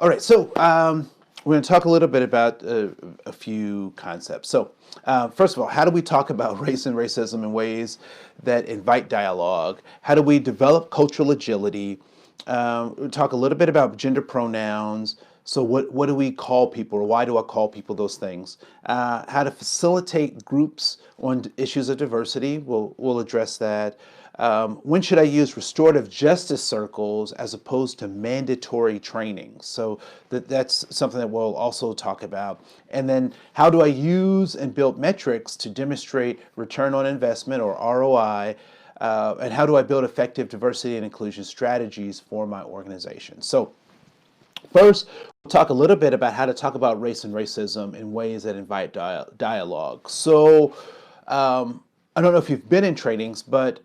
All right, so we're going to talk a little bit about a few concepts. So, first of all, how do we talk about race and racism in ways that invite dialogue? How do we develop cultural agility? We'll talk a little bit about gender pronouns. So, what do we call people, or why do I call people those things? How to facilitate groups on issues of diversity. We'll address that. When should I use restorative justice circles as opposed to mandatory training? So that's something that we'll also talk about. And then how do I use and build metrics to demonstrate return on investment, or ROI? And how do I build effective diversity and inclusion strategies for my organization? So first, we'll talk a little bit about how to talk about race and racism in ways that invite dialogue. So I don't know if you've been in trainings, but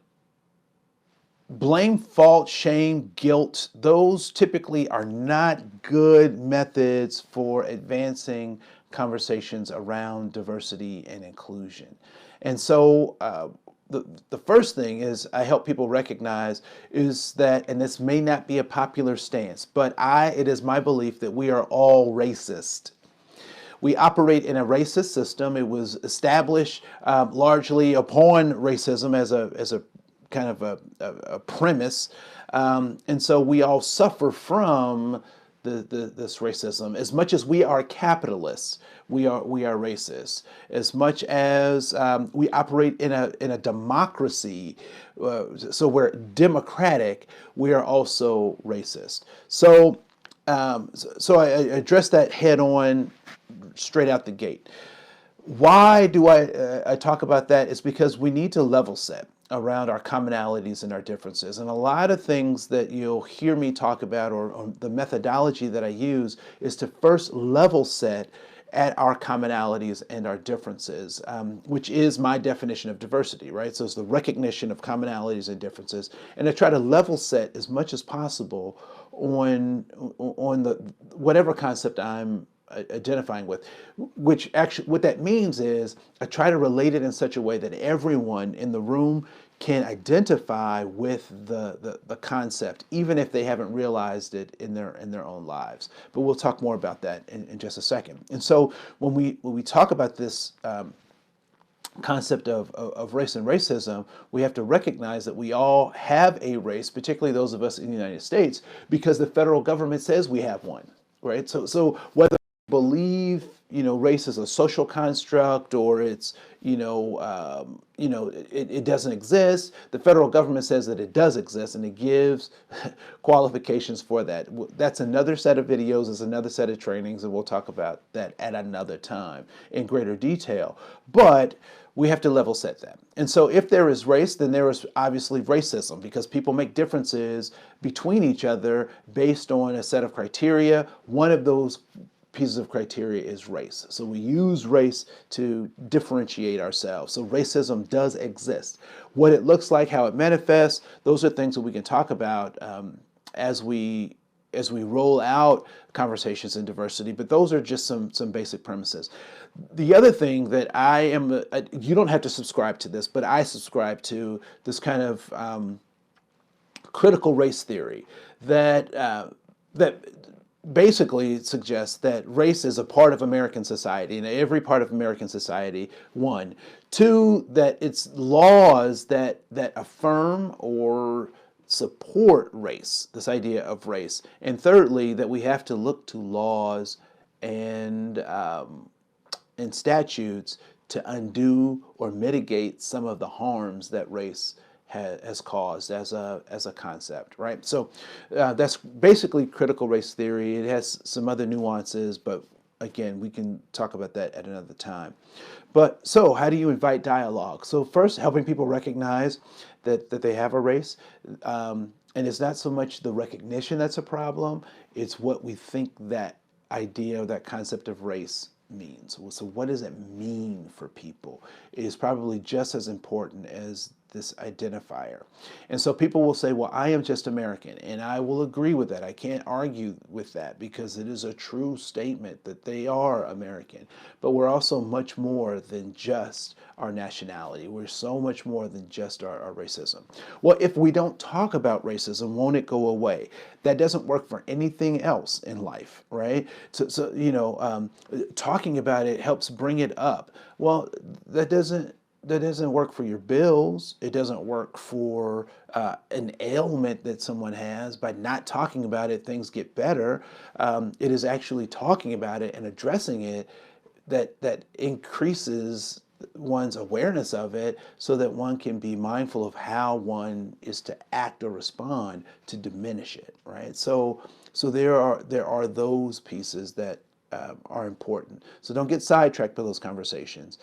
blame, fault, shame, guilt, those typically are not good methods for advancing conversations around diversity and inclusion. And so the first thing is I help people recognize is that, and this may not be a popular stance, but it is my belief that we are all racist. We operate in a racist system. It was established largely upon racism as a kind of a premise, and so we all suffer from this racism. As much as we are capitalists, we are racist. As much as we operate in a democracy, so we're democratic, we are also racist. So I address that head on, straight out the gate. Why do I talk about that? It's because we need to level set around our commonalities and our differences. And a lot of things that you'll hear me talk about, or the methodology that I use, is to first level set at our commonalities and our differences, which is my definition of diversity, right? So it's the recognition of commonalities and differences, and I try to level set as much as possible on the whatever concept I'm identifying with, which actually what that means is I try to relate it in such a way that everyone in the room can identify with the concept, even if they haven't realized it in their own lives. But we'll talk more about that in just a second. And so when we talk about this concept of race and racism, we have to recognize that we all have a race, particularly those of us in the United States, because the federal government says we have one, right? So whether believe race is a social construct, or it's it doesn't exist, the federal government says that it does exist, and it gives qualifications for that. That's another set of videos, is another set of trainings, and we'll talk about that at another time in greater detail. But we have to level set that. And so if there is race, then there is obviously racism, because people make differences between each other based on a set of criteria. One of those pieces of criteria is race. So we use race to differentiate ourselves. So racism does exist. What it looks like, how it manifests, those are things that we can talk about as we roll out conversations in diversity, but those are just some basic premises. The other thing that you don't have to subscribe to this, but I subscribe to this kind of critical race theory that basically suggests that race is a part of American society, and every part of American society, one. Two, that it's laws that affirm or support race, this idea of race. And thirdly, that we have to look to laws and statutes to undo or mitigate some of the harms that race has caused as a concept, right? So that's basically critical race theory. It has some other nuances, but again, we can talk about that at another time. But so how do you invite dialogue? So first, helping people recognize that they have a race. And it's not so much the recognition that's a problem, it's what we think that idea or that concept of race means. So what does it mean for people? It is probably just as important as this identifier. And so people will say, well, I am just American. And I will agree with that. I can't argue with that because it is a true statement that they are American. But we're also much more than just our nationality. We're so much more than just our racism. Well, if we don't talk about racism, won't it go away? That doesn't work for anything else in life, right? So talking about it helps bring it up. Well, that doesn't work for your bills. It doesn't work for an ailment that someone has. By not talking about it, things get better. It is actually talking about it and addressing it that increases one's awareness of it so that one can be mindful of how one is to act or respond to diminish it, right? So there are those pieces that are important. So don't get sidetracked by those conversations.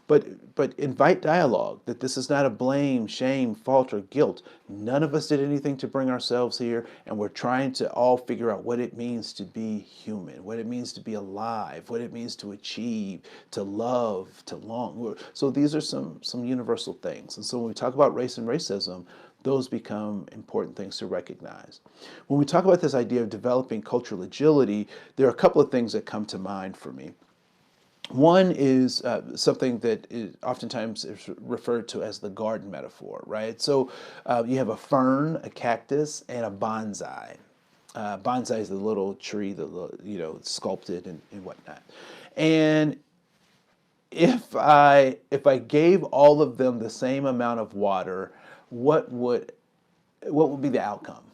But invite dialogue, that this is not a blame, shame, fault, or guilt. None of us did anything to bring ourselves here, and we're trying to all figure out what it means to be human, what it means to be alive, what it means to achieve, to love, to long. So these are some universal things. And so when we talk about race and racism, those become important things to recognize. When we talk about this idea of developing cultural agility, there are a couple of things that come to mind for me. One is something that is oftentimes is referred to as the garden metaphor, right? So you have a fern, a cactus, and a bonsai. Bonsai is the little tree, sculpted and whatnot. And if I gave all of them the same amount of water, what would be the outcome,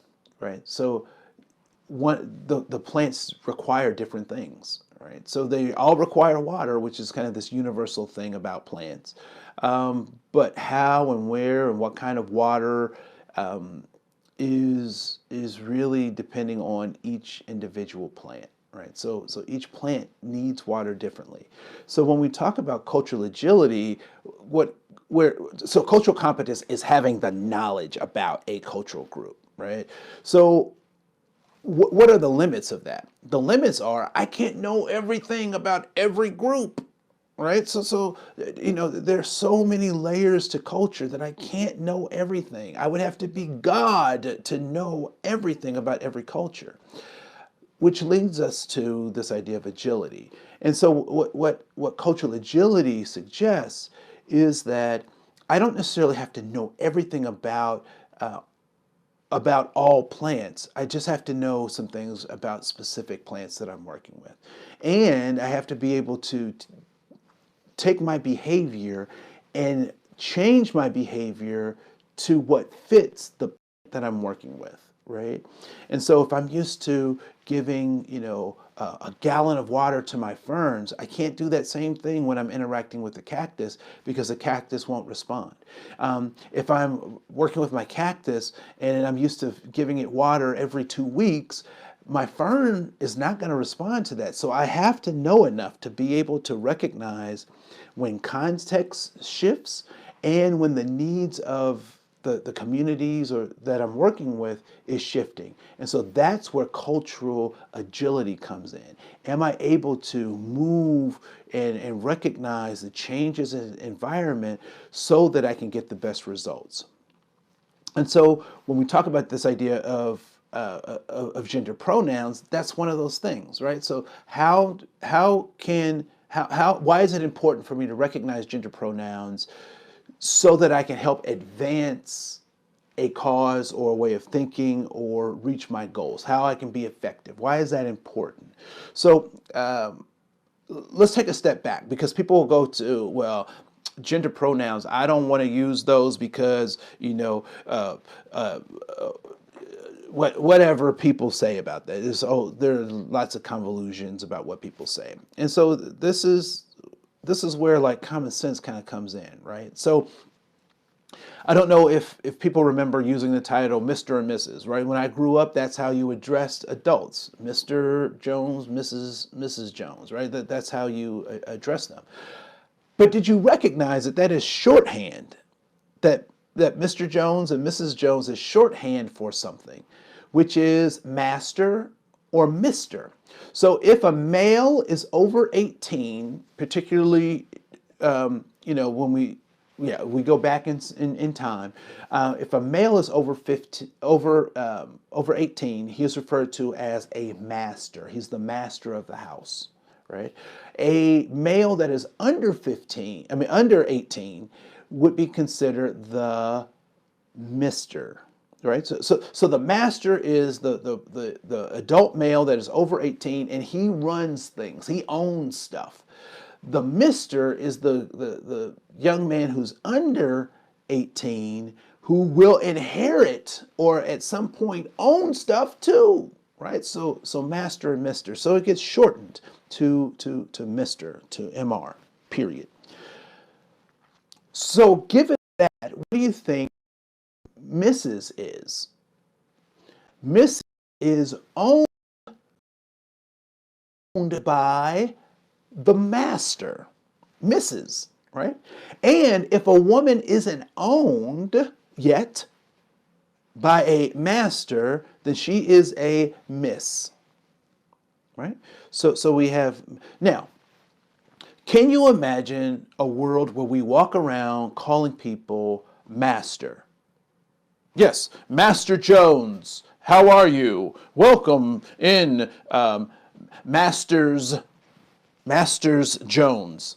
right? So the plants require different things, right? So they all require water, which is kind of this universal thing about plants. But how and where and what kind of water is really depending on each individual plant, right? So each plant needs water differently. So when we talk about cultural agility, so cultural competence is having the knowledge about a cultural group, right? So what are the limits of that? The limits are I can't know everything about every group, right? So there's so many layers to culture that I can't know everything. I would have to be God to know everything about every culture, which leads us to this idea of agility. And so what cultural agility suggests is that I don't necessarily have to know everything about all plants. I just have to know some things about specific plants that I'm working with. And I have to be able to take my behavior and change my behavior to what fits the plant that I'm working with, right? And so if I'm used to giving, a gallon of water to my ferns, I can't do that same thing when I'm interacting with the cactus because the cactus won't respond. If I'm working with my cactus and I'm used to giving it water every 2 weeks, my fern is not going to respond to that. So I have to know enough to be able to recognize when context shifts and when the needs of the communities that I'm working with is shifting. And so that's where cultural agility comes in. Am I able to move and recognize the changes in environment so that I can get the best results? And so when we talk about this idea of gender pronouns, that's one of those things, right? So why is it important for me to recognize gender pronouns so that I can help advance a cause or a way of thinking or reach my goals, how I can be effective? Why is that important? So let's take a step back because people will go to, well, gender pronouns, I don't want to use those because, whatever people say about that. There are lots of convolutions about what people say. And so this is where like common sense kind of comes in, right? So I don't know if people remember using the title Mr. and Mrs., right? When I grew up, that's how you addressed adults. Mr. Jones, Mrs. Jones, right? That's how you address them. But did you recognize that is shorthand? That Mr. Jones and Mrs. Jones is shorthand for something, which is master or Mr. So if a male is over 18, particularly, when we yeah, we go back in time. If a male is over 15, over 18, he is referred to as a master. He's the master of the house, right? A male that is under 15, I mean under 18, would be considered the mister, right? So the master is the adult male that is over 18, and he runs things. He owns stuff. The mister is the young man who's under 18 who will inherit or at some point own stuff too, right? So master and mister. So it gets shortened to mister, to MR, period. So given that, what do you think Mrs. is? Mrs. is owned by the master, Mrs., right? And if a woman isn't owned yet by a master, then she is a miss, right? So we have, now, can you imagine a world where we walk around calling people master? Yes, Master Jones, how are you? Welcome in, Masters Jones,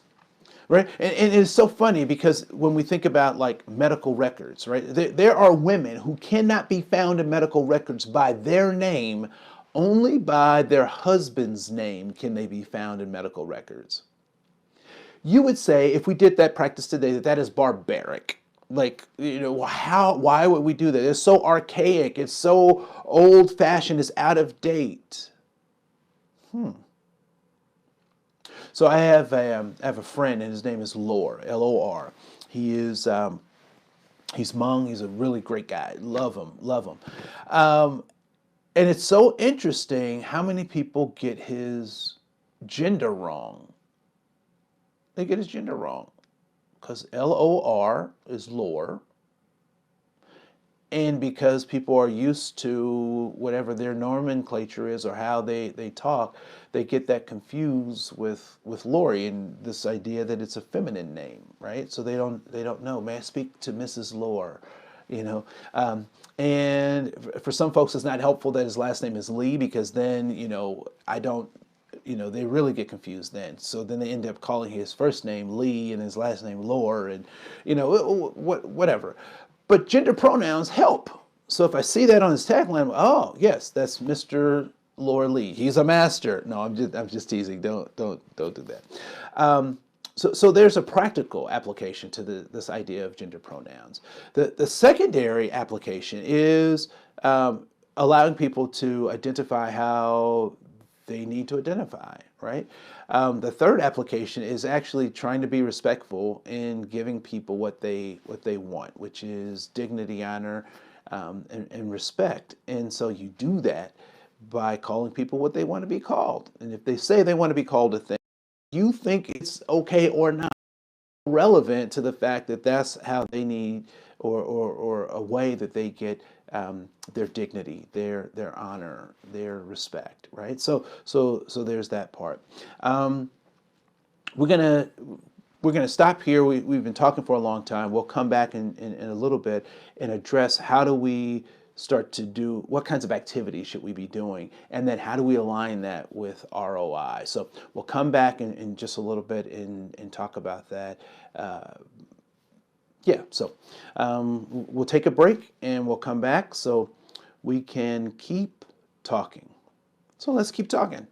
right? And it's so funny because when we think about like medical records, right? There are women who cannot be found in medical records by their name, only by their husband's name can they be found in medical records. You would say, if we did that practice today, that that is barbaric. Like, you know, why would we do that? It's so archaic. It's so old-fashioned. It's out of date. So I have a friend, and his name is Lor, L-O-R. He is he's Hmong. He's a really great guy. Love him, love him. And it's so interesting how many people get his gender wrong. They get his gender wrong because L-O-R is Lor. And because people are used to whatever their nomenclature is or how they talk, they get that confused with Lori and this idea that it's a feminine name, right? So they don't know. May I speak to Mrs. Lore? You know, and for some folks, it's not helpful that his last name is Lee because then they really get confused then. So then they end up calling his first name Lee and his last name Lore, and whatever. But gender pronouns help. So if I see that on his tagline, oh yes, that's Mr. Lore Lee. He's a master. No, I'm just teasing. Don't do that. So there's a practical application to this idea of gender pronouns. The secondary application is allowing people to identify how they need to identify, right? The third application is actually trying to be respectful in giving people what they want, which is dignity, honor, and respect. And so you do that by calling people what they want to be called. And if they say they want to be called a thing, you think it's okay or not, relevant to the fact that that's how they need or a way that they get their dignity, their honor, their respect, right? So there's that part. We're gonna stop here. We've been talking for a long time. We'll come back in a little bit and address how do we start to do, what kinds of activities should we be doing, and then how do we align that with ROI. So we'll come back in just a little bit and talk about that. So we'll take a break and we'll come back so we can keep talking. So let's keep talking.